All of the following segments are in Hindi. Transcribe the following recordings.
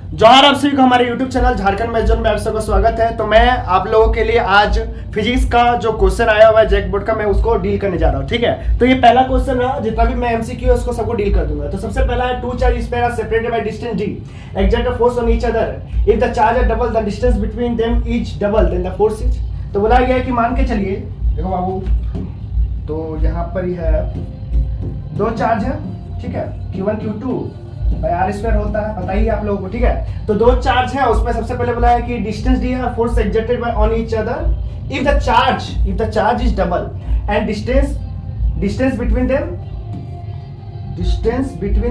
जोहार आप सभी को हमारे YouTube channel Jharkhand math zone में आप सबका स्वागत है। तो मैं आप लोगों के लिए आज फिजिक्स का जो क्वेश्चन आया हुआ है जैक बोर्ड का, मैं उसको डील करने जा रहा हूँ। ठीक है, तो ये पहला क्वेश्चन है, जितना भी मैं एमसीक्यू है उसको सबको डील कर दूंगा। तो सबसे पहला है, two charge spare are separated by distance d, exert a force on each other. If the charge are double, the distance between them each double, then the force is। तो बोला गया है कि मान के चलिए, देखो बाबू, तो यहाँ पर ही है दो चार्ज है, ठीक है, Q1 Q2 भाई आर स्क्वायर होता है, पता ही आप लोगों को। ठीक है, तो दो चार्ज है, उसमें सबसे पहले बोला है कि डिस्टेंस डी है, force exerted by on each other if the charge is double and distance between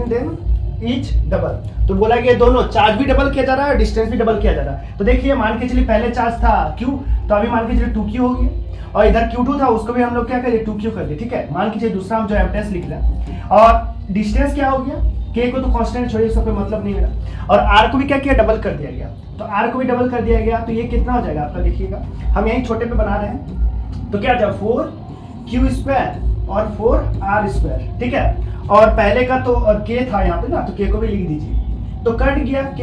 them each double. तो बोला कि दोनों चार्ज भी डबल किया जा रहा है, डिस्टेंस भी डबल किया जा रहा है। तो देखिए, मान के चलिए पहले चार्ज था Q, तो अभी मान के चलिए 2Q हो गया, और इधर Q2 था, उसको भी हम लोग क्या करिए 2Q कर दिए। ठीक है, मान के चलिए दूसरा हम जो एफ लिख रहे हैं, और डिस्टेंस क्या हो गया, K को तो कांस्टेंट छोड़िए, उसका कोई मतलब नहीं है, और R को भी क्या किया, डबल कर दिया गया। तो R को भी डबल कर दिया गया, तो ये कितना हो जाएगा आपका, देखिएगा हम यही छोटे पे बना रहे हैं, तो क्या आ जाएगा 4Q स्क्वायर और 4R स्क्वायर। ठीक है, और पहले का तो और K था यहाँ पे ना, तो K को भी लिख दीजिए, तो कट गया K।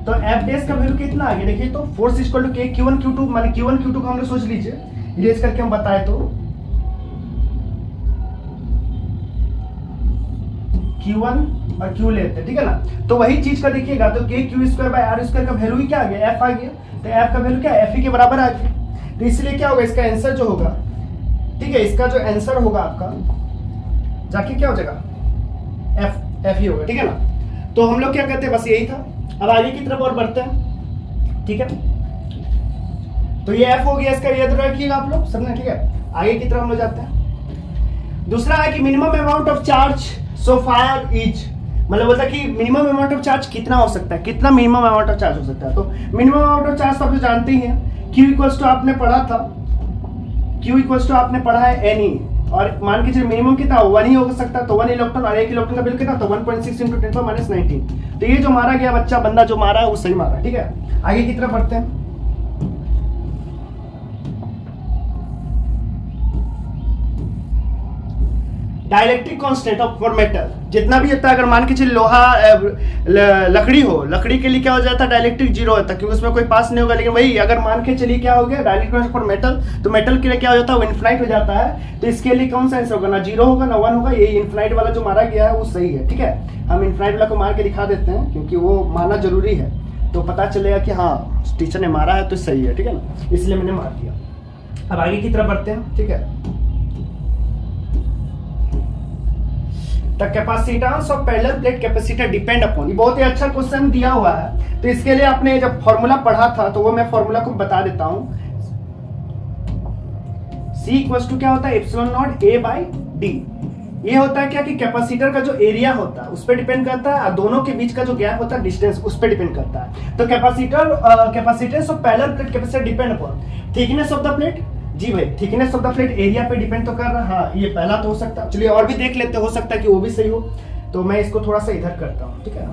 तो एफ डेस का वैल्यू कितना आ गया, देखिए, तो force equal to K Q1 Q2, माने Q1 Q2 को हम लोग सोच लीजिए, इरेज करके हम बताए तो Q1 और Q लेते हैं। ठीक है ना, तो वही चीज का देखिएगा, तो K Q square by R square का वैल्यू ही क्या आ गया, F आ गया। तो F का वैल्यू क्या है, F ही के बराबर आ गया। तो इसलिए क्या होगा, इसका आंसर जो होगा, ठीक है, इसका जो आंसर होगा आपका जाके क्या हो जाएगा, F ही होगा। ठीक है ना, तो हम लोग क्या कहते हैं, बस यही था। अब आगे की तरफ और बढ़ते हैं। ठीक है, तो ये F हो गया, इसका याद रखिएगा आप लोग सबने। ठीक है, आगे की तरफ हम लोग जाते हैं। दूसरा है कि minimum amount of charge so fire is, मतलब बोलता है कि मिनिमम अमाउंट ऑफ चार्ज कितना हो सकता है, कितना मिनिमम अमाउंट ऑफ चार्ज हो सकता है। तो मिनिमम अमाउंट ऑफ चार्ज तो आप लोग जानते ही हैं, Q इक्वल्स टू आपने पढ़ा था, Q इक्वल्स टू आपने पढ़ा है Ne, और मान के चलिए मिनिमम कितना 1 ही हो सकता है, तो 1 इलेक्ट्रॉन, और 1 इलेक्ट्रॉन का बिल कितना, तो 1.6 × 10⁻19। तो ये जो मारा गया बंदा जो मारा है वो सही मारा। ठीक है, आगे की तरफ बढ़ते हैं। Dielectric constant of for metal, जितना भी होता है, अगर मान के चलिए लोहा लकड़ी हो, लकड़ी के लिए क्या हो जाता है, डाइलेक्ट्रिक 0 होता है, क्योंकि उसमें कोई पास नहीं होगा। लेकिन वही अगर मान के चलिए क्या हो गया, डाइलेक्ट्रिक कांस्टेंट फॉर मेटल, तो मेटल के लिए क्या हो जाता है, वो इनफाइनाइट हो जाता है। तो इसके लिए कौन सा आंसर होगा, ना 0 होगा ना 1 होगा, ये इनफाइनाइट वाला जो मारा गया है वो सही है। ठीक है, हम इनफाइनाइट वाला को मार के दिखा देते हैं, क्योंकि वो मारना जरूरी है, तो पता चलेगा कि हाँ टीचर ने मारा है तो सही है। ठीक है ना, इसलिए मैंने मार दिया। अब आगे की तरफ बढ़ते हैं। ठीक है, The capacitance of parallel plate capacitor depend upon, ये बहुत ही अच्छा क्वेश्चन दिया हुआ है। तो इसके लिए आपने जब फॉर्मूला पढ़ा था, तो वो मैं फॉर्मूला को बता देता हूं। C इक्वल्स टू क्या होता है, epsilon not A by D। ये होता है क्या कि कैपेसिटर का जो एरिया होता है उस पर डिपेंड करता है, और दोनों के बीच का जो गैप होता है डिस्टेंस, उस पर डिपेंड करता है। तो capacitance of parallel plate capacitor depend upon thickness of the plate. जी भाई, thickness of the plate area पे डिपेंड तो कर रहा है। हाँ, ये पहला तो हो सकता है, चलिए और भी देख लेते, हो सकता है कि वो भी सही हो, तो मैं इसको थोड़ा सा इधर करता हूँ। ठीक है,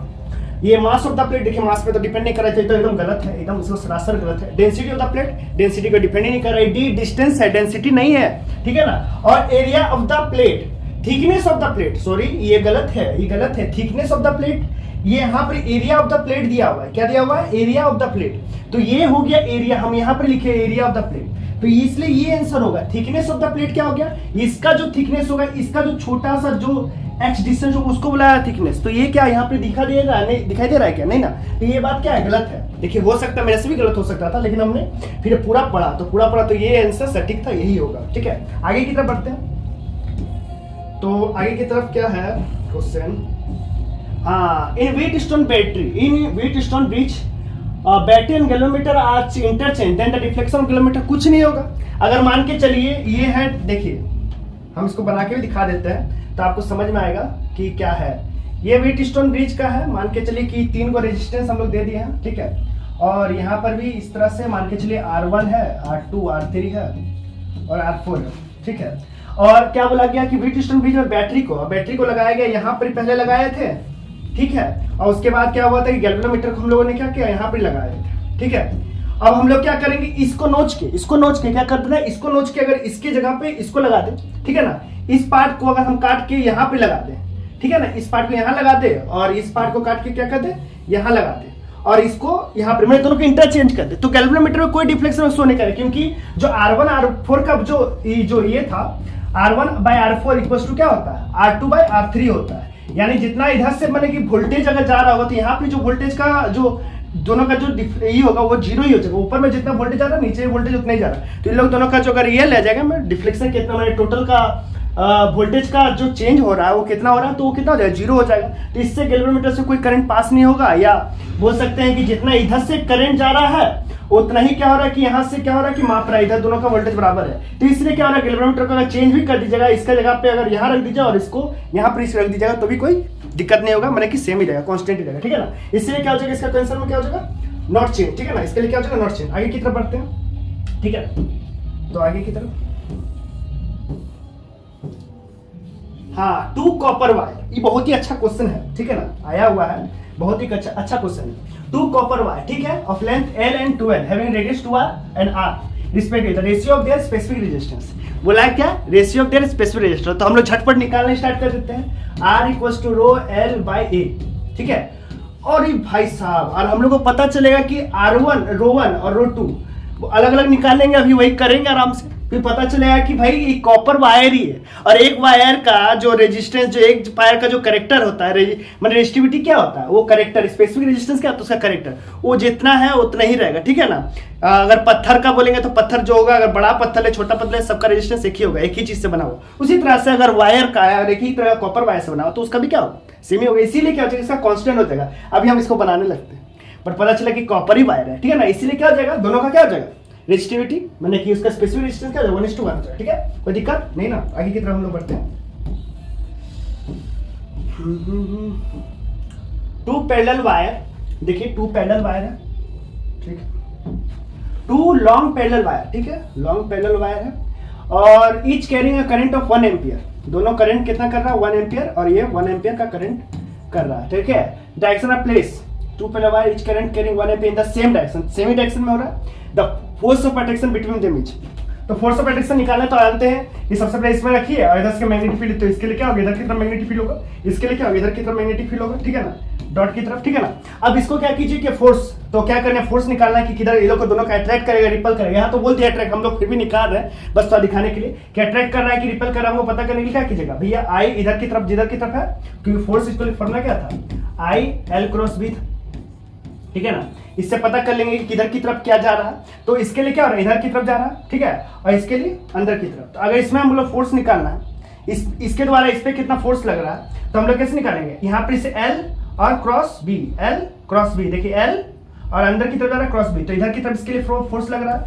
ये मास ऑफ द प्लेट, देखिए मास पे तो डिपेंड नहीं कर रहा है, तो एकदम गलत है, एकदम इसको सरासर गलत है। Density of the plate, density को डिपेंड ही नहीं कर रहा है। डी डिस्टेंस है, डेंसिटी नहीं है। ठीक है ना, और area of the plate, thickness of the plate, sorry ये गलत है, ये गलत है। थिकनेस ऑफ द प्लेट, ये यहाँ पर एरिया ऑफ द प्लेट दिया हुआ है, क्या दिया हुआ है, एरिया ऑफ द प्लेट। तो ये हो गया एरिया, हम यहाँ पर लिखे एरिया ऑफ द प्लेट, तो इसलिए ये आंसर होगा। थिकनेस ऑफ द प्लेट क्या हो गया, इसका जो थिकनेस होगा, इसका जो छोटा सा जो x डिस्टेंस होगा उसको बुलाया थिकनेस। तो ये क्या यहाँ पे दिखा देगा, नहीं दिखाई दे रहा है क्या, नहीं ना, तो ये बात क्या है, गलत है। देखिए, हो सकता है मेरे से भी गलत हो सकता था, लेकिन हमने फिर पूरा पढ़ा, तो ये आंसर सटीक था, यही होगा। ठीक है, आगे की तरफ बढ़ते हैं। तो आगे की तरफ क्या है क्वेश्चन, हाँ, in Wheatstone bridge battery and galvanometer are interchange, then the deflection of galvanometer कुछ नहीं होगा। अगर मान के चलिए ये है, देखिए हम इसको बना के भी दिखा देते हैं, तो आपको समझ में आएगा कि क्या है। ये व्हीटस्टोन ब्रिज का है, मान के चलिए कि 3 को रेजिस्टेंस हम लोग दे दिए हैं। ठीक है, और यहाँ पर भी इस तरह से मान के चलिए R1 है, R2 R3 है और R4 है। ठीक है, और क्या बोला गया कि व्हीटस्टोन ब्रिज में बैटरी को लगाया गया, यहाँ पर पहले लगाए थे। ठीक है, और उसके बाद क्या हुआ था कि गैल्वेनोमीटर को हम लोगों ने क्या किया, यहाँ पर लगाया थे। ठीक है, अब हम लोग क्या करेंगे, इसको नोच के क्या कर देना, इसको नोच के अगर इसके जगह पे इसको लगा दे, ठीक है ना, इस पार्ट को अगर हम काट के यहाँ पे लगा दे, ठीक है ना, इस पार्ट को यहाँ लगा दे, और इस पार्ट को काट के क्या कर दे, यहाँ लगा दे, और इसको यहाँ पर मैं दोनों को इंटरचेंज कर दे, तो गैल्वेनोमीटर में कोई डिफ्लेक्शन शो नहीं करेगा, क्योंकि जो R1 R4 का जो ये था R1/R4 इक्वल टू क्या होता है, R2/R3 होता है। यानी जितना इधर से मैंने कि वोल्टेज अगर जा रहा होगा तो यहाँ पे जो वोल्टेज का जो दोनों का जो ये होगा वो जीरो ही हो जाएगा। ऊपर में जितना वोल्टेज जा रहा है नीचे वोल्टेज उतना ही जा रहा है। तो इन लोग दोनों का जो अगर ये ले जाएगा मैं डिफ्लेक्शन कितना मैंने टोटल का वोल्टेज का जो चेंज हो रहा है वो कितना हो रहा है, तो वो कितना हो जाएगा, जीरो हो जाएगा। तो इससे गैल्वेनोमीटर से कोई करंट पास नहीं होगा, या बोल सकते हैं कि जितना इधर से करंट जा रहा है उतना ही क्या हो रहा है कि यहाँ से क्या हो रहा है कि माप रहा है, इधर दोनों का वोल्टेज बराबर है। तो इसलिए क्या हो रहा है, गैल्वेनोमीटर को अगर चेंज भी कर दीजिएगा, इसका जगह पे अगर यहाँ रख दीजिएगा और इसको यहाँ पर इस रख दीजिएगा तो भी कोई दिक्कत नहीं होगा, मैंने कि सेम ही रहेगा, कांस्टेंट ही रहेगा, ठीक है ना। इसलिए क्या हो जाएगा, इसका आंसर में क्या हो जाएगा, नॉट चेंज, ठीक है ना। इसके लिए क्या हो जाएगा, नॉट चेंज। आगे की तरफ बढ़ते हैं, ठीक है। तो आगे की तरफ, हाँ, 2 कॉपर वायर, ये बहुत ही अच्छा क्वेश्चन है, ठीक है ना, आया हुआ है, बहुत ही अच्छा क्वेश्चन है। 2 कॉपर वायर, ठीक है, of length L and 12 having radius 2r and r respectively, the ratio of their specific resistance. बोला है क्या, ratio of their specific resistance. तो हम लोग झटपट निकालना स्टार्ट कर देते हैं। R equals to rho L by A, ठीक है। और ये भाई साहब, और हम लोग को पता चलेगा कि R1 रो 1 और रो 2 अलग अलग निकालेंगे, अभी वही करेंगे आराम से, फिर पता चलेगा कि भाई ये कॉपर वायर ही है, और एक वायर का जो रेजिस्टेंस, जो एक वायर का जो करेक्टर होता है, मतलब रेजिस्टिविटी क्या होता है, वो करेक्टर, स्पेसिफिक रेजिस्टेंस क्या होता है उसका करेक्टर, वो जितना है उतना ही रहेगा, ठीक है ना। अगर पत्थर का बोलेंगे तो पत्थर जो होगा, अगर बड़ा पत्थर है छोटा पत्थर है, सबका रेजिस्टेंस एक ही होगा, एक ही चीज से बना हुआ। उसी तरह से अगर वायर का है और एक ही तरह कॉपर वायर से बना हुआ तो उसका भी क्या होगा, सेम ही होगा। इसीलिए क्या हो जाएगा, इसका कांस्टेंट हो जाएगा। अभी हम इसको बनाने लगते हैं, बट पता चला कि कॉपर ही वायर है, ठीक है ना। इसीलिए क्या हो जाएगा, दोनों का क्या हो जाएगा, रेजिस्टिविटी, मैंने कि उसका स्पेसिफिक रेजिस्टेंस क्या है, 1:1, ठीक है, कोई दिक्कत नहीं ना। आगे की तरफ हम लोग बढ़ते हैं। 2 पैरेलल वायर, देखिए 2 पैरेलल वायर है, ठीक है, 2 लॉन्ग पैरेलल वायर, ठीक है, लॉन्ग पैरेलल वायर है, और each carrying a current of 1 ampere. दोनों करंट कितना कर रहा है, 1 एम्पियर, और ये 1 एम्पियर का करंट कर रहा है, ठीक है। Direction of place, 2 parallel wire, each current carrying 1 ampere in the same direction, same he direction में हो रहा है। The force of attraction between them etch, तो फोर्स ऑफ अट्रैक्शन निकालना तो जानते हैं, ये सबसे पहले इसमें रखिए, और इधर से मैग्नेटिक फील्ड, तो इसके लिए क्या होगा, इधर की तरफ मैग्नेटिक फील्ड होगा, इसके लिए क्या होगा, इधर की तरफ मैग्नेटिक फील्ड होगा, ठीक है ना, डॉट की तरफ, ठीक है ना। अब इसको क्या कीजिए कि फोर्स, तो क्या करना है, फोर्स निकालना है कि किधर ये लोग को दोनों का अट्रैक्ट करेगा, रिपल करेगा। यहाँ तो बोल दिया अट्रैक्ट, हम लोग फिर भी निकाल रहे हैं बस तो दिखाने के लिए कि अट्रैक्ट कर रहा है कि रिपल कर रहा है, हमको पता करने के लिए क्या कीजिएगा भैया, आई इधर की तरफ, जिधर की तरफ है, क्योंकि फोर्स इसको फॉर्मूला क्या था, आई L क्रॉस B, ठीक है ना। इससे पता कर लेंगे कि किधर की तरफ क्या जा रहा है, तो इसके लिए क्या हो रहा है, इधर की तरफ जा रहा है, ठीक है, और इसके लिए अंदर की तरफ। तो अगर इसमें हम लोग फोर्स निकालना है, इसके द्वारा इस पे कितना फोर्स लग रहा है, तो हम लोग कैसे निकालेंगे, यहाँ पर इसे L और cross B, L cross B, देखिए L और अंदर की तरफ जा रहा है क्रॉस B, तो इधर की तरफ इसके लिए फोर्स लग रहा है,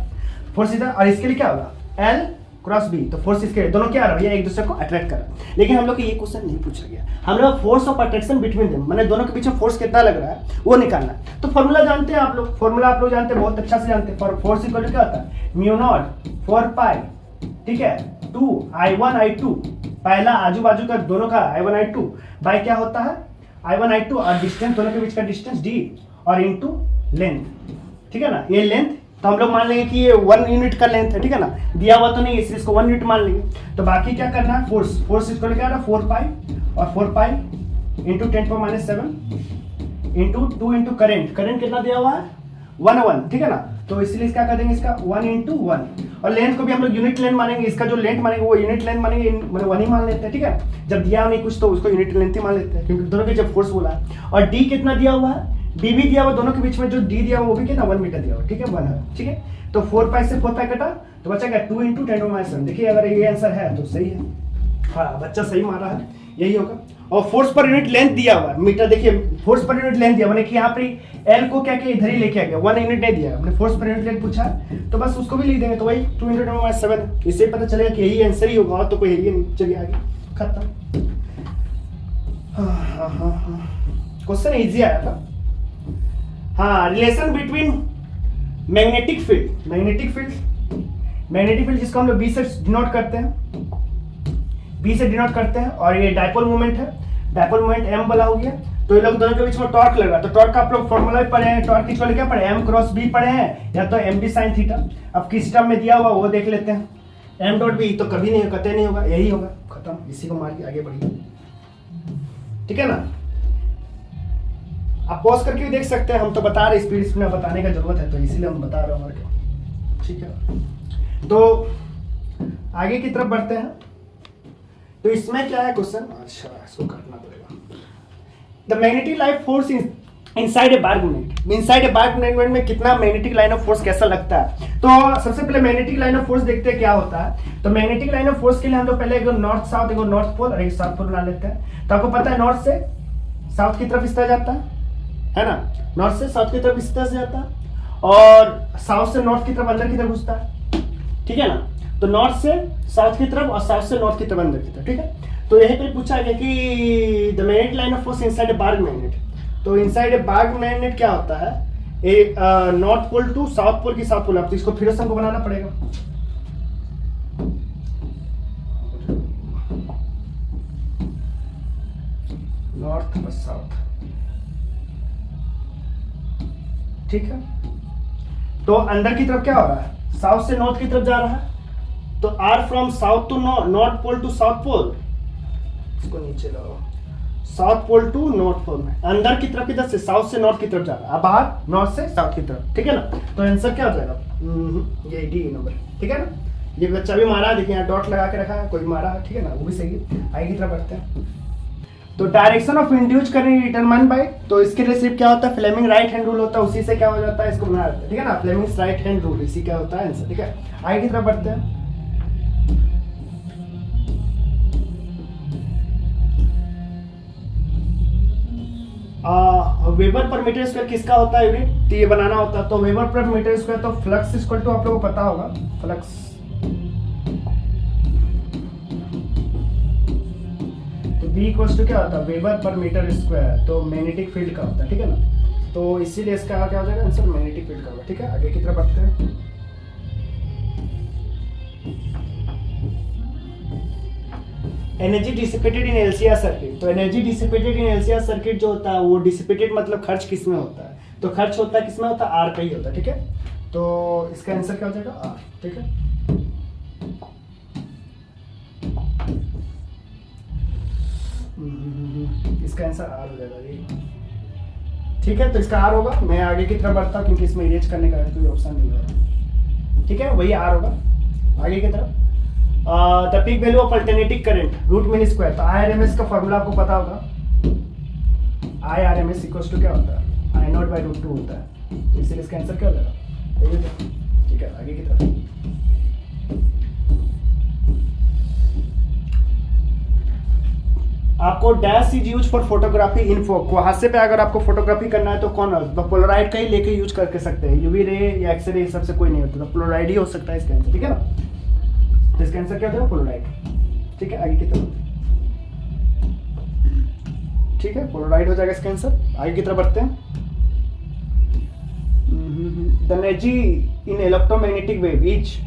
फोर्स इधर, और इसके लिए क्या होगा, L क्रॉस B, तो फोर्स इसके दोनों क्या आ रहा है, एक दूसरे को अट्रैक्ट कर रहा है। लेकिन हम लोग को ये क्वेश्चन नहीं पूछा गया, हम लोग force of attraction between them, मैंने दोनों के बीच में फोर्स कितना लग रहा है वो निकालना। तो फॉर्मूला जानते हैं आप लोग, फॉर्मूला आप लोग जानते हैं, बहुत अच्छा से जानते हैं। फोर्स इक्वल टू क्या होता है, μ0 4 पाई, ठीक है, 2 I1 I2, पहला आजू बाजू का दोनों का I1 I2 बाय क्या होता है, I1 I2 और डिस्टेंस, दोनों के बीच का डिस्टेंस d, और इनटू लेंथ, ठीक है ना। ये लेंथ तो हम लोग मान लेंगे कि ये 1 यूनिट का लेंथ है, ठीक है ना, दिया हुआ तो नहीं है इसलिए इसको 1 यूनिट मान लेंगे। तो बाकी क्या करना है, फोर्स इसको क्या रहा, 4 पाई, और 4 pi into 10⁻⁷ into 2 into current कितना दिया हुआ है, 1 ठीक है ना। तो इसलिए क्या कर देंगे, इसका 1 इंटू 1, और लेंथ को भी हम लोग यूनिट लेंथ मानेंगे, इसका जो लेंथ मानेंगे वो यूनिट लेंथ मानेंगे, मतलब 1 ही मान लेते हैं, ठीक है। जब दिया नहीं कुछ तो उसको यूनिट लेंथ ही मान लेते हैं, क्योंकि दोनों के जब फोर्स बोला है। और डी कितना दिया हुआ है, डी भी दिया हुआ, दोनों के बीच में जो डी दिया हुआ वो भी कितना, 1 मीटर दिया हुआ, ठीक है, 1 है, ठीक है। तो 4 पाई से 4 पाई कटा तो बचा क्या, 2 इंटू 10⁻⁷। देखिए अगर ये आंसर है तो सही है, हाँ बच्चा सही मारा है, यही होगा। और फोर्स पर यूनिट लेंथ दिया हुआ है मीटर, देखिए फोर्स पर यूनिट लेंथ दिया, मैंने कि यहाँ पे एल को क्या किया, इधर ही लेके आ गया, 1 यूनिट नहीं दिया, हमने फोर्स पर यूनिट लेंथ पूछा तो बस उसको भी लिख देंगे, तो वही 2 इंटू 10⁻⁷। इससे पता चलेगा कि यही आंसर ही होगा, और तो कोई है नहीं। चलिए आगे, खत्म। हाँ क्वेश्चन इजी आया था। हाँ, रिलेशन बिटवीन मैग्नेटिक फील्ड जिसको हम लोग बी से डिनोट करते हैं, और ये डायपोल मोमेंट है, डायपोल मोमेंट m वाला हो गया। तो ये लोग दोनों के बीच में टॉर्क लग रहा है, तो टॉर्क का आप लोग फॉर्मूला भी पढ़े हैं, टॉर्क इक्वल क्या पढ़े, m क्रॉस b पढ़े हैं, या तो md sin थीटा। अब किस टर्म में दिया हुआ वो देख लेते हैं, m डॉट b तो कभी नहीं, कतई नहीं होगा, यही होगा, खत्म। इसी को मार के आगे बढ़िए, ठीक है ना। आप पॉज करके भी देख सकते हैं, हम तो बता रहे स्पीड में बताने का जरूरत है तो इसीलिए हम बता रहे हैं और क्या। ठीक है, तो आगे की तरफ बढ़ते हैं। तो इसमें क्या है क्वेश्चन, अच्छा इसको करना पड़ेगा। The magnetic line force inside a bar magnet, inside a bar magnet में कितना मैग्नेटिक लाइन ऑफ फोर्स कैसा लगता है। तो सबसे पहले मैग्नेटिक लाइन ऑफ फोर्स देखते हैं क्या होता है। तो मैग्नेटिक लाइन ऑफ फोर्स के लिए हम लोग पहले एक नॉर्थ साउथ, एक नॉर्थ पोल और एक साउथ पोल बना लेते हैं। तो आपको पता है नॉर्थ से साउथ की तरफ इस तरह जाता है ना, नॉर्थ से साउथ की तरफ इस तरह से जाता है और साउथ से नॉर्थ की तरफ अंदर की तरफ घुसता है, ठीक है ना। तो नॉर्थ से साउथ की तरफ और साउथ से नॉर्थ की तरफ अंदर की तरफ, ठीक है। तो यहीं पे पूछा गया कि the magnetic line of force inside a bar magnet. तो इनसाइड ए बार्क मैग्नेट क्या होता है, a north pole to south pole की साउथ पोल। अब तो इसको फिर से हमको बनाना पड़ेगा। नॉर्थ और साउथ, ठीक है। तो अंदर की तरफ क्या हो रहा है, साउथ से नॉर्थ की तरफ जा रहा है। तो are from south to north pole to south pole, इसको नीचे लाओ, south pole to north pole में अंदर की तरफ इधर से साउथ से नॉर्थ की तरफ जा रहा है, बाहर नॉर्थ से साउथ की तरफ, ठीक है ना। तो आंसर क्या हो जाएगा, ये डी नंबर, ठीक है ना। ये बच्चा भी मारा, देखिए यहाँ डॉट लगा के रखा है, कोई मारा है, ठीक है ना, वो भी सही है। आगे की तरफ बढ़ते हैं। तो direction of induce current determine by, तो इसके लिए सिर्फ क्या होता है, फ्लेमिंग राइट हैंड रूल होता है, उसी से क्या हो जाता है, इसको बना देते हैं, ठीक है ना। फ्लेमिंग राइट हैंड रूल, इसी क्या होता है आंसर, ठीक है। आगे की तरफ बढ़ते हैं। वेबर पर मीटर स्क्वायर किसका होता है यूनिट, तो ये बनाना होता है। तो वेबर पर मीटर स्क्वायर, तो फ्लक्स इक्वल टू आप लोगों को पता होगा, फ्लक्स तो बी इक्वल टू क्या होता है, वेबर पर मीटर स्क्वायर, तो मैग्नेटिक फील्ड का होता है, ठीक है ना। तो इसीलिए इसका क्या हो जाएगा आंसर, मैग्नेटिक फील्ड का होगा, ठीक है। आगे की तरफ बढ़ते हैं। Energy dissipated in LCR circuit, तो energy dissipated in LCR circuit जो होता है वो डिसिपेटेड मतलब खर्च किस में होता है, तो खर्च होता है किस में होता है, आर का ही होता है, ठीक है। तो इसका आंसर क्या हो जाएगा, आर, ठीक है। इसका आंसर आर हो जाएगा ये, ठीक है। तो इसका आर होगा। मैं आगे की तरफ बढ़ता हूँ क्योंकि इसमें इरेज करने का कोई ऑप्शन नहीं होगा, ठीक है, वही आर होगा। आगे की तरफ the peak value of alternating current root mean square, तो IRMS का फॉर्मूला आपको पता होगा, IRMS इक्वल्स टू क्या होता है, I नॉट बाई रूट 2 होता है। तो इसलिए इसका आंसर क्या हो जाएगा, ठीक है। आगे की तरफ आपको dash is use for photography info, कुहासे पे अगर आपको फोटोग्राफी करना है तो कौन, पोलराइड का ही लेके यूज करके सकते हैं, यूवी रे या एक्सरे सबसे कोई नहीं होता, तो पोलराइड ही हो सकता है इसका आंसर, ठीक है ना। तो इसका आंसर क्या होता है, पोलराइड, ठीक है। आगे की तरफ, ठीक है, पोलराइड हो जाएगा इसका आंसर। आगे की तरफ बढ़ते हैं। The energy in electromagnetic wave is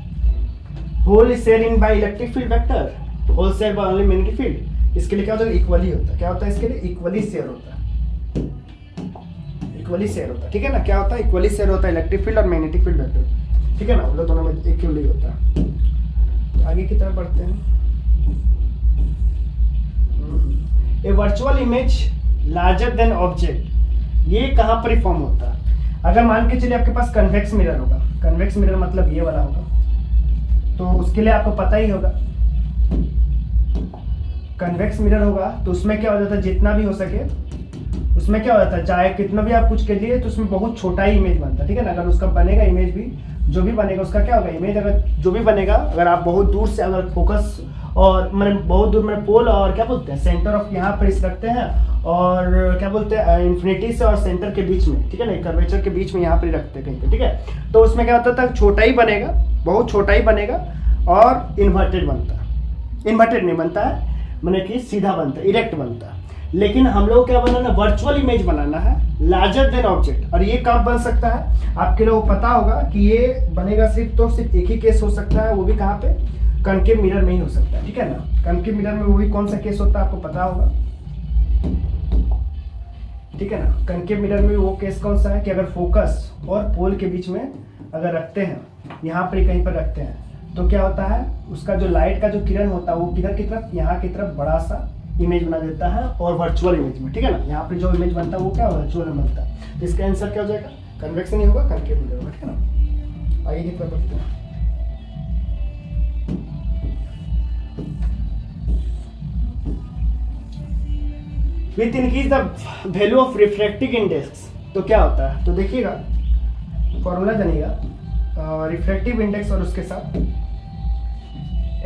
whole share in by electric field vector, whole share by only magnetic field. इसके लिए क्या होता है, इक्वली होता है, क्या होता है इसके लिए, इक्वली शेयर होता है, इक्वली शेयर होता है, ठीक है ना। क्या होता है, इक्वली शेयर होता है इलेक्ट्रिक फील्ड और मैग्नेटिक फील्ड वेक्टर, ठीक है ना, वो लोग दोनों में इक्वली होता है। तो आगे की तरफ बढ़ते हैं। A virtual image larger than object, ये कहाँ पर फॉर्म होता है, अगर मान के चलिए आपके पास कन्वेक्स मिरर होगा, कन्वेक्स मिरर मतलब ये वाला होगा, तो उसके लिए आपको पता ही होगा कन्वेक्स मिरर होगा तो उसमें क्या हो जाता है, जितना भी हो सके उसमें क्या हो जाता है, चाहे कितना भी आप कुछ कर लिए तो उसमें बहुत छोटा ही इमेज बनता है, ठीक है ना। अगर उसका बनेगा इमेज भी, जो भी बनेगा उसका क्या होगा, इमेज अगर जो भी बनेगा, अगर आप बहुत दूर से अगर फोकस और मैंने बहुत दूर में पोल और क्या बोलते हैं सेंटर ऑफ यहाँ पर इस रखते हैं और क्या बोलते हैं इन्फिनिटी से और सेंटर के बीच में, ठीक है ना, कर्वेचर के बीच में यहाँ पर रखते हैं कहीं पे, ठीक है। तो उसमें क्या होता था, छोटा ही बनेगा, बहुत छोटा ही बनेगा और इन्वर्टेड बनता है, इन्वर्टेड नहीं बनता है, मैंने कि सीधा बनता है, इरेक्ट बनता है। लेकिन हम लोग क्या बनाना, वर्चुअल इमेज बनाना है लार्जर देन ऑब्जेक्ट, और ये कब बन सकता है, आपके लोगों को पता होगा कि ये बनेगा सिर्फ एक ही केस हो सकता है, वो भी कहाँ पे, कनकेव मिरर में ही हो सकता है, ठीक है ना। कनकेव मिरर में वो भी कौन सा केस होता है आपको पता होगा, ठीक है ना। कनकेव मिरर में वो केस कौन सा है कि अगर फोकस और पोल के बीच में अगर रखते हैं, यहाँ पर कहीं पर रखते हैं, तो क्या होता है, उसका जो लाइट का जो किरण होता है वो किधर की तरफ, यहाँ की तरफ बड़ा सा इमेज बना देता है और वर्चुअल इमेज में, ठीक है ना। यहाँ पे जो इमेज बनता है वो क्या वर्चुअल में बनता है। तो इसका आंसर क्या हो जाएगा, कन्वेक्स नहीं होगा, कनकेव हो जाएगा, ठीक है ना। आगे की तरफ बढ़ते हैं। With increase the value of refractive index, तो क्या होता है, तो देखिएगा फॉर्मूला जानिएगा, रिफ्रैक्टिव इंडेक्स और उसके साथ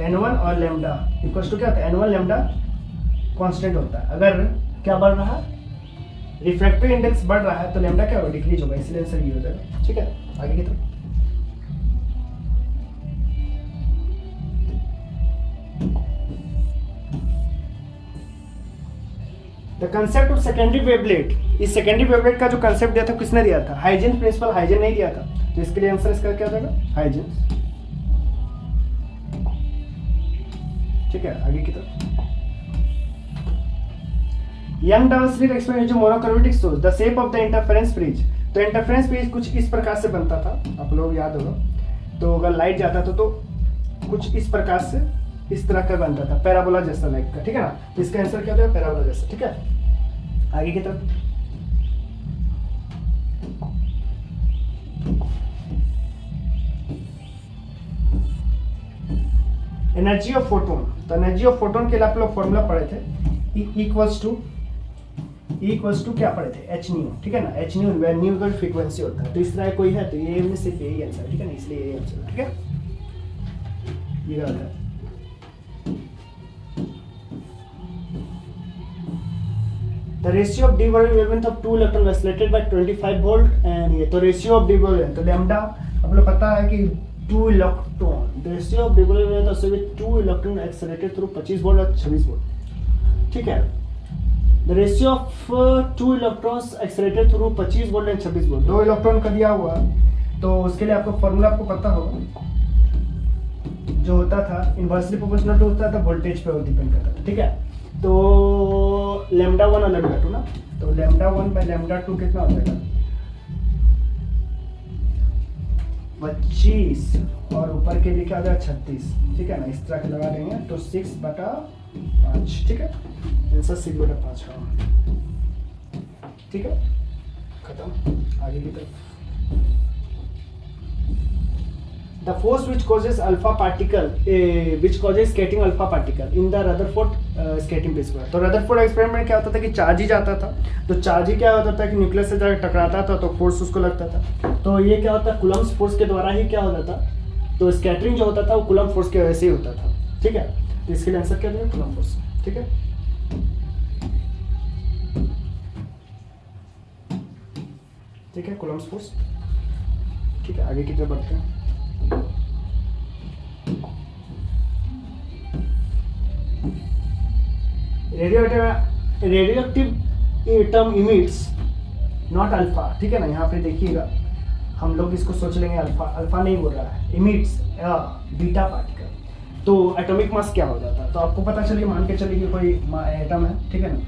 n1 और लेमडा इक्वल्स टू क्या होता है, n1 लेमडा कांस्टेंट होता है। अगर क्या बढ़ रहा है, रिफ्रैक्टिव इंडेक्स बढ़ रहा है तो लेमडा क्या होगा, डिक्रीज होगा, इसलिए आंसर ये हो जाएगा, ठीक है। आगे की तरफ the concept of secondary wavelet, इस सेकेंडरी वेवलेट का जो कंसेप्ट दिया था किसने दिया था, हाइजेंस प्रिंसिपल, हाइजेन नहीं दिया था, तो इसके लिए आंसर इसका क्या हो जाएगा, हाइजेंस, ठीक है। आगे की तरफ यंग डांस लीड एक्सपेरिमेंट जो monochromatic source the shape of the interference fridge, तो इंटरफेरेंस फ्रिज कुछ इस प्रकार से बनता था, आप लोग याद होगा। तो अगर लाइट जाता था तो कुछ इस प्रकार से इस तरह का बनता था, पैराबोला जैसा लाइट का, ठीक है ना। तो इसका आंसर क्या हो जाएगा, पैराबोला जैसा, ठीक है। आगे की तरफ एनर्जी ऑफ फोटोन, तो एनर्जी ऑफ फोटोन के लिए आप लोग फॉर्मूला पढ़े थे, इक्वल्स टू क्या पढ़े थे, एच न्यू, ठीक है ना। एच न्यू वेयर न्यू का फ्रीक्वेंसी होता है, तो इस तरह कोई है तो ये में सिर्फ यही आंसर, ठीक है ना, इसलिए यही आंसर, ठीक है। ये गलत है। The ratio of d Broglie wavelength of 2 electron accelerated by 25 volt and ये तो ratio of d Broglie, तो lambda आप लोग पता है कि 2 electron, the ratio of d Broglie wavelength of 2 electron accelerated through 25 volt और 26 volt, ठीक है। The ratio of 2 electrons accelerated through 25 volt and 26 volt, 2 electron का दिया हुआ, तो उसके लिए आपको फॉर्मूला आपको पता होगा, जो होता था इनवर्सली प्रोपोर्शनल टू होता था वोल्टेज पे डिपेंड करता था, ठीक है। तो लैम्डा 1 और लैम्डा 2 ना, तो लैम्डा 1 बाई लैम्डा 2 कितना हो जाएगा, 25 और ऊपर के लिए क्या हो जाएगा 36, ठीक है ना। इस तरह के लगा देंगे तो 6/5, ठीक है, आंसर 6/5 का, ठीक है, खत्म। आगे की तरफ the force which causes alpha particle which causes scattering alpha particle in the Rutherford scattering principle, तो रदरफोर्ड एक्सपेरिमेंट में क्या होता था कि चार्ज ही जाता था, तो चार्ज ही क्या होता था कि न्यूक्लियस से जाकर टकराता था तो फोर्स उसको लगता था, तो ये क्या होता है कूलम्ब फोर्स के द्वारा ही क्या होता था, तो स्कैटरिंग जो होता था वो कूलम्ब फोर्स की वजह से ही होता था, ठीक है। तो इसके लिए आंसर क्या देगा, कूलम्ब फोर्स, ठीक है। ठीक है, कूलम्ब फोर्स, ठीक है। आगे की तरफ बढ़ते हैं। Radioactive atom emits not alpha, ठीक है ना। यहाँ पे देखिएगा हम लोग इसको सोच लेंगे अल्फा, अल्फा नहीं बोल रहा है, इमिट्स बीटा पार्टिकल, तो एटॉमिक मास क्या हो जाता है, तो आपको पता चलिए, मान के चलिए कोई एटम है, ठीक है ना,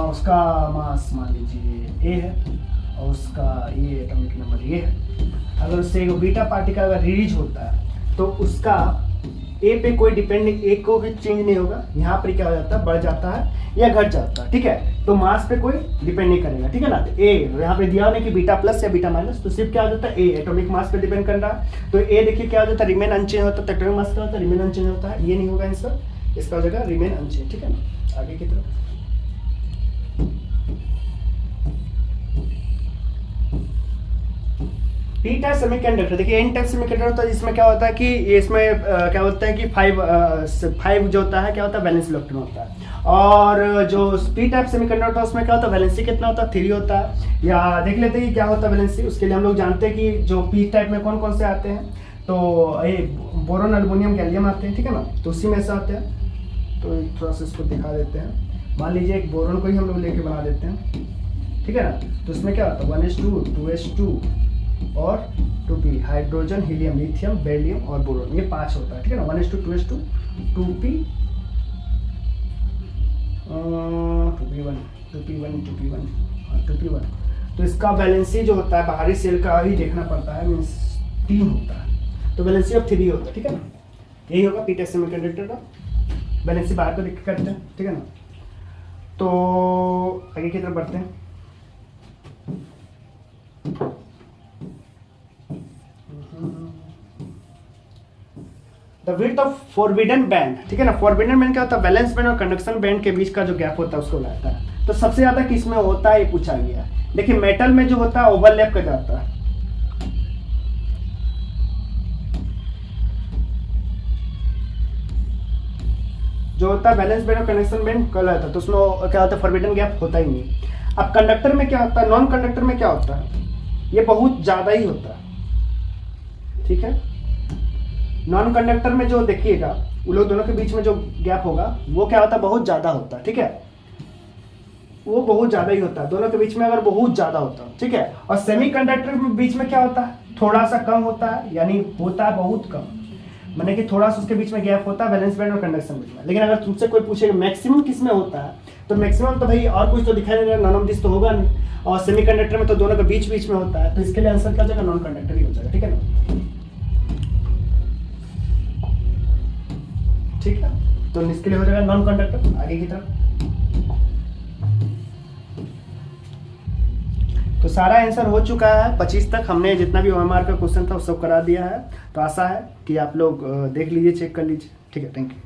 उसका मास मान लीजिए ए है और उसका ये एटॉमिक नंबर ये है। अगर उससे एक बीटा पार्टिकल अगर रिलीज होता है तो उसका ए पे कोई डिपेंडिंग, ए को भी चेंज नहीं होगा, यहाँ पर क्या हो जाता है, बढ़ जाता है या घट जाता है, ठीक है। तो मास पे कोई डिपेंड नहीं करेगा, ठीक है ना। तो ए यहाँ पे दिया होने की बीटा प्लस या बीटा माइनस, तो सिर्फ क्या हो जाता है, ए एटॉमिक मास पे डिपेंड कर रहा है, तो ए देखिए क्या हो जाता है, रिमेन अनचेंज होता है, एटॉमिक मास क्या होता है, रिमेन अनचेंज होता है, ये नहीं होगा आंसर, इसका हो जाएगा रिमेन अनचेंज, ठीक है ना। आगे की तरफ पी टाइप सेमीकंडक्टर, देखिए एन टाइप सेमीकंडक्टर होता है, इसमें क्या होता है कि इसमें क्या होता है कि 5 जो होता है क्या होता है, वैलेंस इलेक्ट्रॉन होता है, और जो पी टाइप सेमीकंडक्टर होता है उसमें क्या होता है, वैलेंसी कितना होता है, 3 होता है। या देख लेते हैं कि क्या होता है वैलेंसी, उसके लिए हम लोग जानते हैं कि जो पी टाइप में कौन कौन से आते हैं, तो ये बोरोन, एल्युमिनियम, गैलियम आते हैं, ठीक है ना, तो उसी में से आते हैं। तो थोड़ा सा इसको दिखा देते हैं, मान लीजिए एक बोरोन को ही हम लोग लेके बना देते हैं, ठीक है ना, तो इसमें क्या होता है 1s2 2s2 और 2p, hydrogen, helium, lithium, beryllium और बोरोन, ये 5 होता है, ठीक है ना, 1s2 2s2 2p 2p1 2p1 2p1 और 2p1। तो इसका वैलेंसी जो होता है बाहरी सेल का ही देखना पड़ता है, मीन्स 3 होता है, तो वैलेंसी ऑफ 3 होता है, ठीक है ना। यही होगा पी टाइप सेमीकंडक्टर का। वैलेंसी बाहर को देख के करते हैं, ठीक है ना। तो आगे की तरफ बढ़ते हैं। The width of forbidden band, ठीक है ना। फॉरबिडन बैंड क्या होता है, वैलेंस बैंड और कंडक्शन बैंड के बीच का जो गैप होता है उसको लाता है। तो सबसे ज्यादा किस में होता है ये पूछा गया। देखिए मेटल में जो होता है ओवरलैप कर जाता है, जो होता है वैलेंस बैंड और कंडक्शन बैंड कर जाता है, तो उसमें क्या होता है, फॉरबिडन गैप होता ही नहीं। अब कंडक्टर में क्या होता है, नॉन कंडक्टर में क्या होता है, ये बहुत ज्यादा ही होता है, ठीक है। नॉन कंडक्टर में जो देखिएगा उन लोग दोनों के बीच में जो गैप होगा वो क्या होता है, बहुत ज्यादा होता है, ठीक है। वो बहुत ज्यादा ही होता है दोनों के बीच में, अगर बहुत ज्यादा होता है, ठीक है। और सेमी कंडक्टर के बीच में क्या होता है, थोड़ा सा कम होता है, यानी होता है बहुत कम, माने कि थोड़ा सा उसके बीच में गैप होता है वैलेंस बैंड और कंडक्शन बैंड में। लेकिन अगर तुमसे कोई पूछेगा मैक्सिमम किस में होता है, तो मैक्सिमम तो भाई और कुछ तो दिखाई नहीं, नॉन ऑफ दिस तो होगा नहीं। और सेमी कंडक्टर में तो दोनों के बीच बीच में होता है, तो इसके लिए आंसर क्या हो जाएगा, नॉन कंडक्टर ही हो जाएगा, ठीक है ना। ठीक है, तो इसके लिए हो जाएगा नॉन कंडक्टर। आगे की तरफ तो सारा आंसर हो चुका है 25 तक। हमने जितना भी OMR का क्वेश्चन था वो सब करा दिया है। तो आशा है कि आप लोग देख लीजिए, चेक कर लीजिए, ठीक है। Thank you.